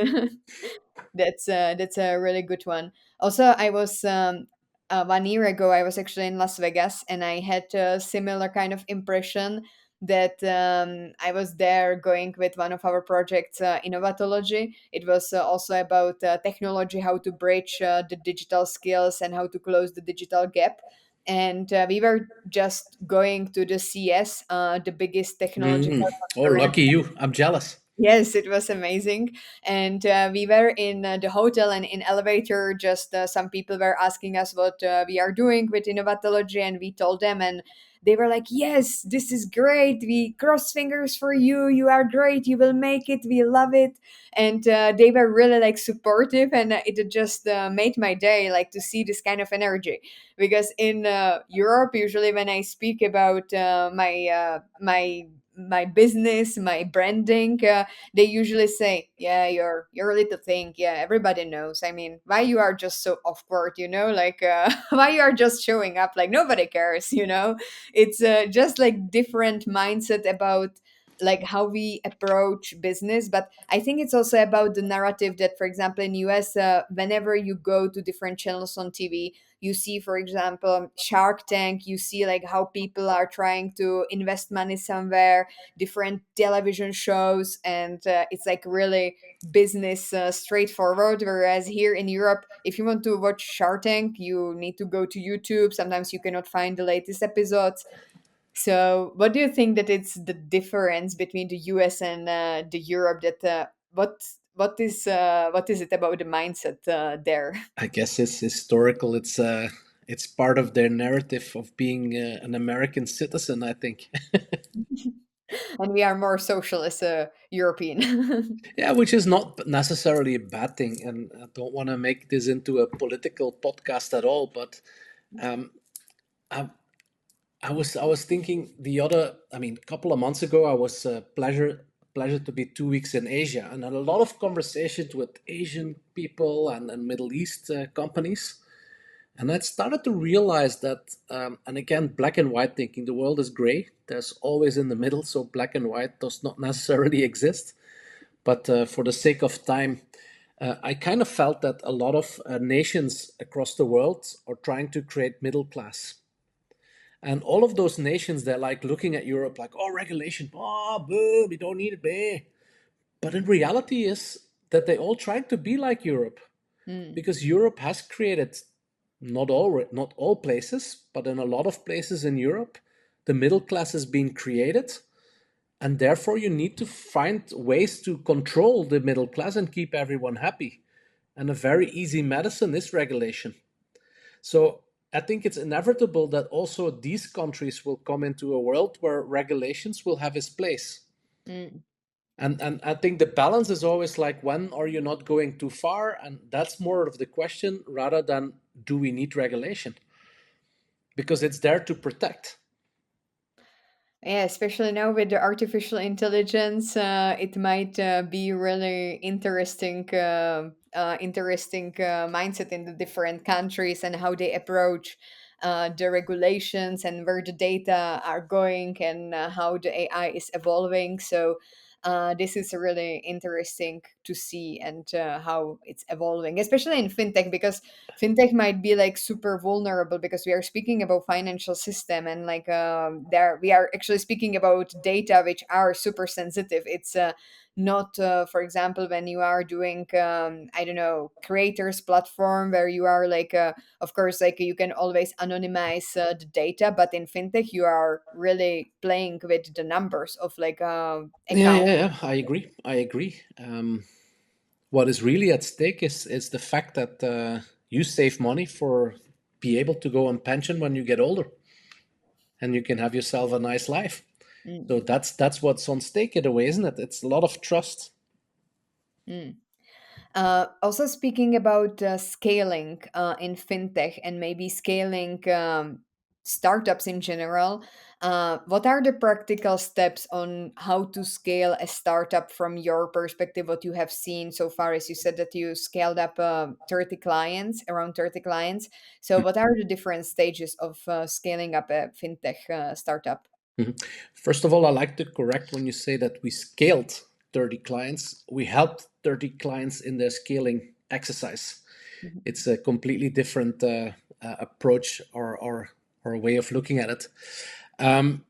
B: That's a really good one. Also, I was 1 year ago. I was actually in Las Vegas, and I had a similar kind of impression that I was there going with one of our projects, Innovatology. It was also about technology, how to bridge the digital skills and how to close the digital gap. And we were just going to the CS, the biggest technological
A: Oh,
B: conference.
A: lucky you! I'm jealous.
B: Yes, it was amazing. And we were in the hotel and in elevator. Just some people were asking us what we are doing with Innovatology, and we told them, and they were like, "Yes, this is great. We cross fingers for you. You are great. You will make it. We love it." And they were really like supportive, and it just made my day, like to see this kind of energy. Because in Europe, usually when I speak about my business, my branding, they usually say, yeah, you're a little thing, yeah, everybody knows. I mean, why you are just so awkward, like why you are just showing up, like nobody cares, it's just like different mindset about like how we approach business. But I think it's also about the narrative that, for example, in US, whenever you go to different channels on TV, you see, for example, Shark Tank, you see like how people are trying to invest money somewhere, different television shows, and it's like really business straightforward. Whereas here in Europe, if you want to watch Shark Tank, you need to go to YouTube. Sometimes you cannot find the latest episodes. So, what do you think that it's the difference between the US and the Europe? That what is it about the mindset there?
A: I guess it's historical. It's part of their narrative of being an American citizen, I think.
B: And we are more social as a European.
A: Yeah, which is not necessarily a bad thing. And I don't want to make this into a political podcast at all, but I, I was thinking the other. I mean, a couple of months ago, I was pleasure to be 2 weeks in Asia and had a lot of conversations with Asian people and Middle East companies. And I started to realize that, and again, black and white thinking, the world is gray. There's always in the middle, so black and white does not necessarily exist. But for the sake of time, I kind of felt that a lot of nations across the world are trying to create middle class. And all of those nations, they're like looking at Europe like, oh, regulation, oh, boo, we don't need it, bae. But in reality is that they all trying to be like Europe
B: Mm,
A: because Europe has created not all places, but in a lot of places in Europe, the middle class is being created, and therefore you need to find ways to control the middle class and keep everyone happy. And a very easy medicine is regulation. So I think it's inevitable that also these countries will come into a world where regulations will have its place.
B: mm.
A: And I think the balance is always like, when are you not going too far? And that's more of the question rather than do we need regulation? Because it's there to protect.
B: Yeah, especially now with the artificial intelligence, it might be really interesting mindset in the different countries and how they approach the regulations and where the data are going and how the AI is evolving. So this is really interesting to see and how it's evolving, especially in fintech, because fintech might be like super vulnerable because we are speaking about financial system and like there we are actually speaking about data which are super sensitive. It's not for example when you are doing I don't know, creators platform where you are like of course like you can always anonymize the data, but in fintech you are really playing with the numbers of like
A: Yeah,
B: account.
A: yeah, yeah. I agree. I agree. What is really at stake is the fact that you save money for be able to go on pension when you get older, and you can have yourself a nice life.
B: Mm,
A: So that's what's on stake in a way, isn't it? It's a lot of trust.
B: mm. Also, speaking about scaling in fintech and maybe scaling startups in general, what are the practical steps on how to scale a startup from your perspective? What you have seen so far, as you said that you scaled up 30 clients, around 30 clients. So, what are the different stages of scaling up a fintech startup?
A: Mhm. First of all, I like to correct when you say that we scaled 30 clients. We helped 30 clients in their scaling exercise.
B: Mhm.
A: It's a completely different approach or a way of looking at it. Um,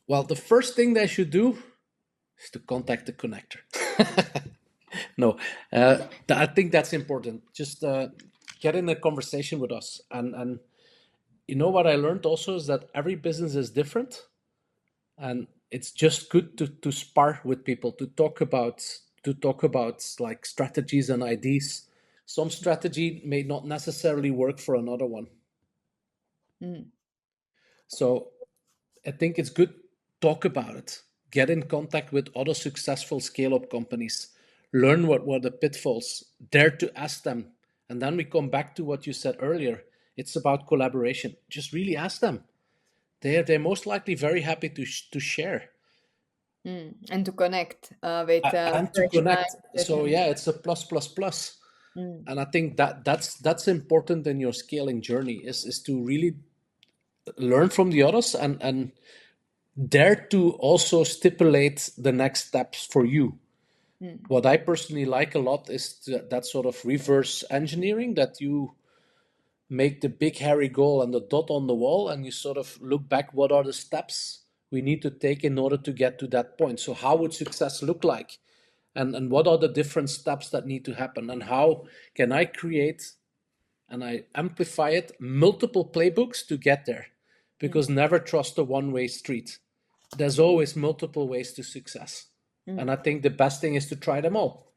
A: well, the first thing they should do is to contact the connector. No, I think that's important. Just get in a conversation with us. And you know what I learned also is that every business is different, and it's just good to spar with people, to talk about like strategies and ideas. Some strategy may not necessarily work for another one.
B: Mm,
A: So I think it's good, talk about it. Get in contact with other successful scale up companies. Learn what were the pitfalls. Dare to ask them. And then we come back to what you said earlier. It's about collaboration. Just really ask them. They're most likely very happy to share
B: and to connect with
A: and to
B: fresh
A: connect.
B: minds.
A: So yeah, it's a plus plus plus.
B: Mm,
A: And I think that's important in your scaling journey is to really learn from the others and dare to also stipulate the next steps for you.
B: mm,
A: What I personally like a lot is that sort of reverse engineering, that you make the big hairy goal and the dot on the wall, and you sort of look back, what are the steps we need to take in order to get to that point? So how would success look like? And what are the different steps that need to happen? And how can I create and I amplify it multiple playbooks to get there?
B: mm,
A: Because never trust a one-way street. There's always multiple ways to success. And
B: mm.
A: I think the best thing is to try them all.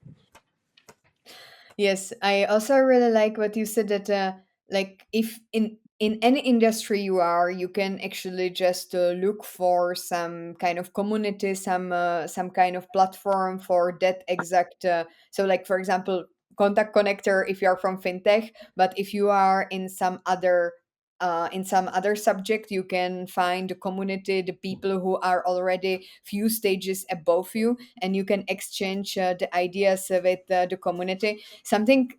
B: Yes, I also really like what you said that like if in any industry you are, you can actually just look for some kind of community, some kind of platform for that exact. So, like for example, contact connector if you are from fintech, but if you are in some other in some other subject, you can find the community, the people who are already few stages above you, and you can exchange the ideas with the community. Something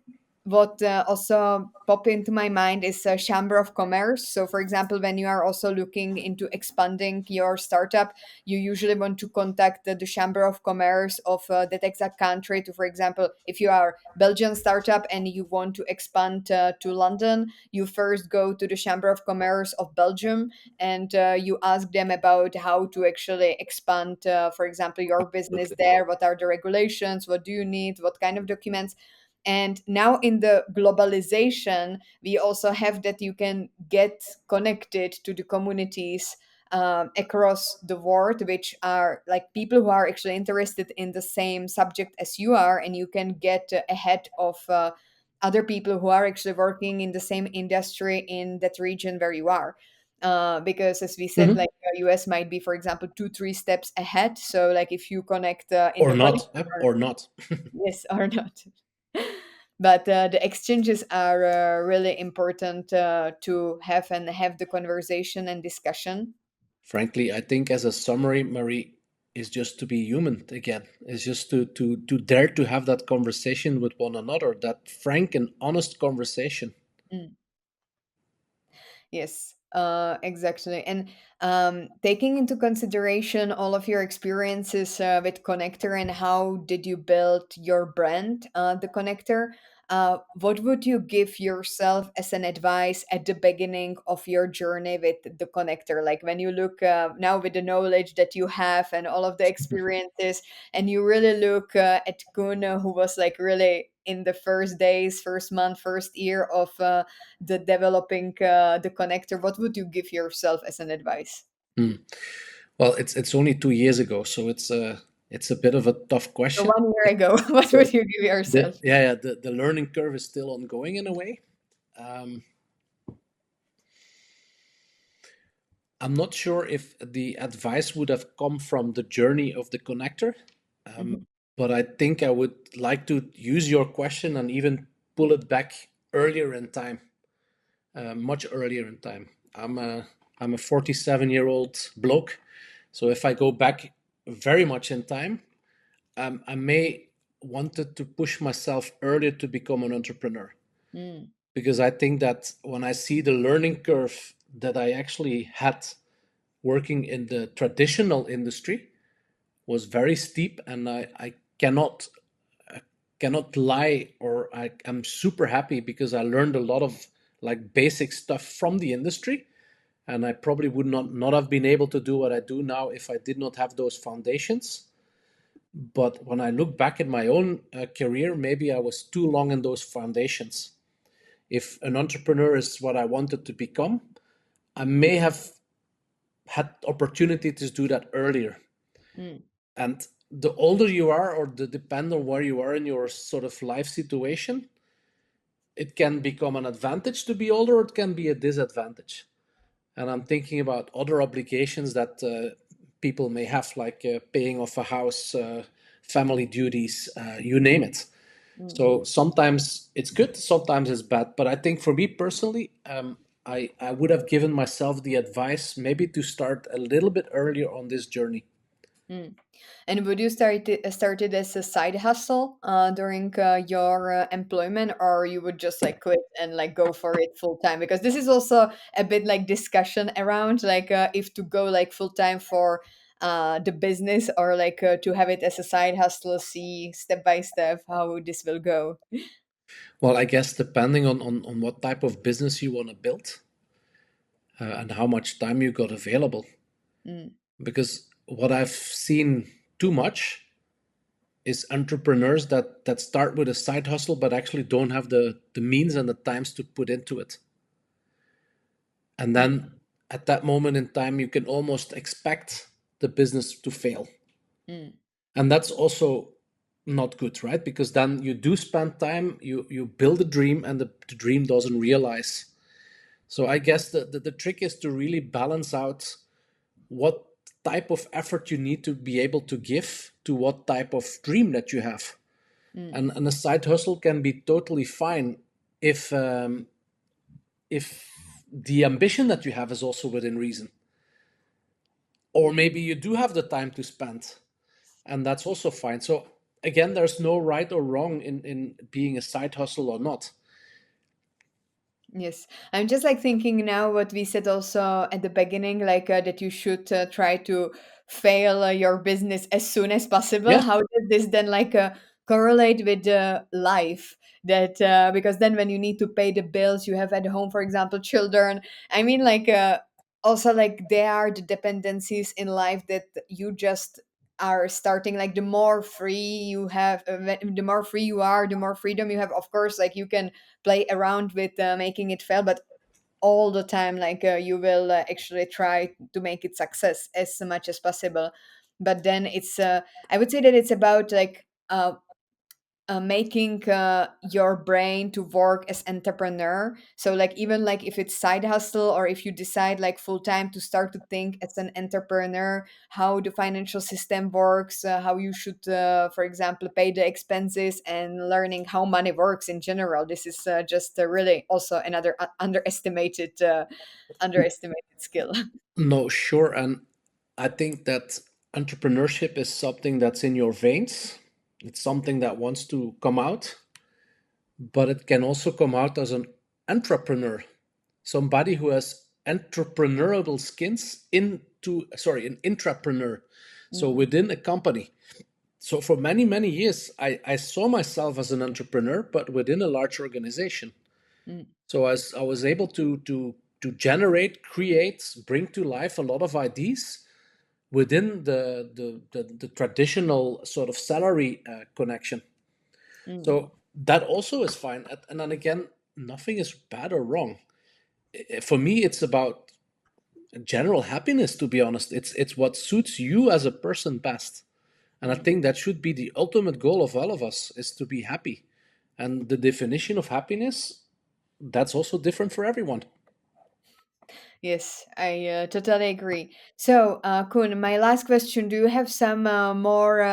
B: what also pop into my mind is a chamber of commerce. So for example, when you are also looking into expanding your startup, you usually want to contact the chamber of commerce of that exact country. To, for example, if you are Belgian startup and you want to expand to London, you first go to the chamber of commerce of Belgium, and you ask them about how to actually expand, for example, your business
A: Absolutely.
B: there. What are the regulations? What do you need? What kind of documents? And now in the globalization, we also have that you can get connected to the communities across the world, which are like people who are actually interested in the same subject as you are, and you can get ahead of other people who are actually working in the same industry in that region where you are. Because as we said,
A: Mhm.
B: like US might be, for example, 2-3 steps ahead. So like if you connect in
A: Or
B: the money,
A: not, or not.
B: yes or not. But the exchanges are really important to have and have the conversation and discussion.
A: Frankly, I think as a summary, Marie, is just to be human again. Is just to dare to have that conversation with one another, that frank and honest conversation.
B: Mm. Yes, exactly. And taking into consideration all of your experiences with Connector and how did you build your brand, the Connector, what would you give yourself as an advice at the beginning of your journey with the Connector? Like when you look now with the knowledge that you have and all of the experiences, and you really look at Koen, who was like really in the first days, first month, first year of the developing the connector, what would you give yourself as an advice?
A: Hmm. Well, it's only 2 years ago, so it's a bit of a tough
B: So
A: question.
B: 1 year ago, what
A: So
B: would you give yourself?
A: the learning curve is still ongoing in a way. Um, I'm not sure if the advice would have come from the journey of the connector,
B: Mhm.
A: but I think I would like to use your question and even pull it back earlier in time, much earlier in time. I'm a 47-year-old bloke, so if I go back very much in time, I may wanted to push myself earlier to become an entrepreneur
B: Mm,
A: because I think that when I see the learning curve that I actually had working in the traditional industry was very steep, and I cannot lie, or I'm super happy because I learned a lot of like basic stuff from the industry, and I probably would not have been able to do what I do now if I did not have those foundations. But when I look back at my own career, maybe I was too long in those foundations. If an entrepreneur is what I wanted to become, I may have had opportunity to do that earlier.
B: mm,
A: And the older you are, or the depend on where you are in your sort of life situation, it can become an advantage to be older, or it can be a disadvantage. And I'm thinking about other obligations that people may have, like paying off a house, family duties, you name it.
B: mm,
A: So sometimes it's good, sometimes it's bad. But I think for me personally, I would have given myself the advice maybe to start a little bit earlier on this journey.
B: mm. And would you started as a side hustle during your employment, or you would just like quit and like go for it full time? Because this is also a bit like discussion around like if to go like full time for the business, or like to have it as a side hustle, see step by step how this will go.
A: Well, I guess depending on what type of business you want to build and how much time you got available.
B: Mm,
A: Because what I've seen too much is entrepreneurs that start with a side hustle but actually don't have the means and the times to put into it. And
B: mm,
A: then at that moment in time, you can almost expect the business to fail.
B: mm,
A: And that's also not good, right? Because then you do spend time, you build a dream, and the dream doesn't realize. So I guess the trick is to really balance out what type of effort you need to be able to give to what type of dream that you have.
B: mm,
A: And a side hustle can be totally fine if if the ambition that you have is also within reason. Or maybe you do have the time to spend, and that's also fine. So again, there's no right or wrong in being a side hustle or not.
B: Yes, I'm just like thinking now what we said also at the beginning, like that you should try to fail your business as soon as possible.
A: Yeah,
B: How does this then like correlate with life? That because then when you need to pay the bills you have at home, for example, children. I mean, like also like there are the dependencies in life that you just are starting. Like the more free you have, the more free you are, the more freedom you have. Of course, like you can play around with making it fail, but all the time like you will actually try to make it success as much as possible. But then it's I would say that it's about like making your brain to work as entrepreneur. So like even like if it's side hustle or if you decide like full time to start to think as an entrepreneur, how the financial system works, how you should for example pay the expenses, and learning how money works in general. This is just really also another underestimated skill.
A: no, sure. And I think that entrepreneurship is something that's in your veins. It's something that wants to come out, but it can also come out as an entrepreneur, somebody who has entrepreneurial skills into, sorry, an intrapreneur. So
B: Mm,
A: within a company. So for many, many years, I saw myself as an entrepreneur, but within a large organization.
B: mm,
A: So as I was able to generate, create, bring to life a lot of ideas within the traditional sort of salary connection.
B: mm,
A: So that also is fine. And then again, nothing is bad or wrong. For me, it's about general happiness. To be honest, it's what suits you as a person best. And I
B: mm.
A: think that should be the ultimate goal of all of us, is to be happy. And the definition of happiness, that's also different for everyone.
B: Yes, I totally agree. So, Koen, my last question: do you have some more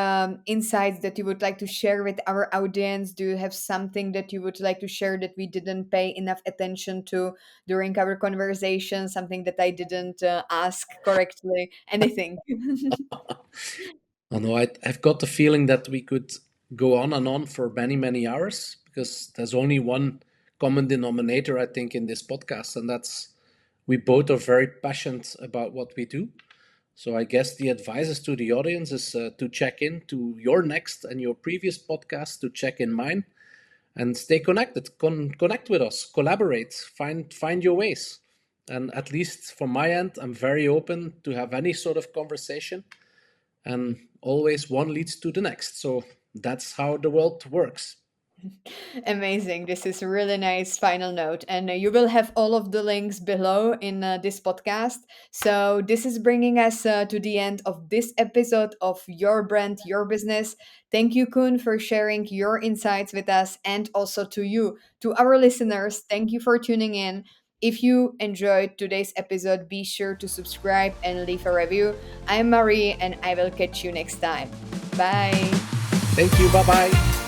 B: insights that you would like to share with our audience? Do you have something that you would like to share that we didn't pay enough attention to during our conversation? Something that I didn't ask correctly? Anything?
A: I know I've got the feeling that we could go on and on for many, many hours, because there's only one common denominator, I think, in this podcast, and that's we both are very passionate about what we do. So I guess the advice is to the audience is to check in to your next and your previous podcast, to check in mine, and stay connected. Connect with us, collaborate, find your ways. And at least from my end, I'm very open to have any sort of conversation, and always one leads to the next. So that's how the world works.
B: Amazing. This is a really nice final note. And you will have all of the links below in this podcast. So, this is bringing us to the end of this episode of Your Brand, Your Business. Thank you, Koen, for sharing your insights with us, and also to you, to our listeners. Thank you for tuning in. If you enjoyed today's episode, be sure to subscribe and leave a review. I'm Marie, and I will catch you next time. Bye.
A: Thank you. Bye bye.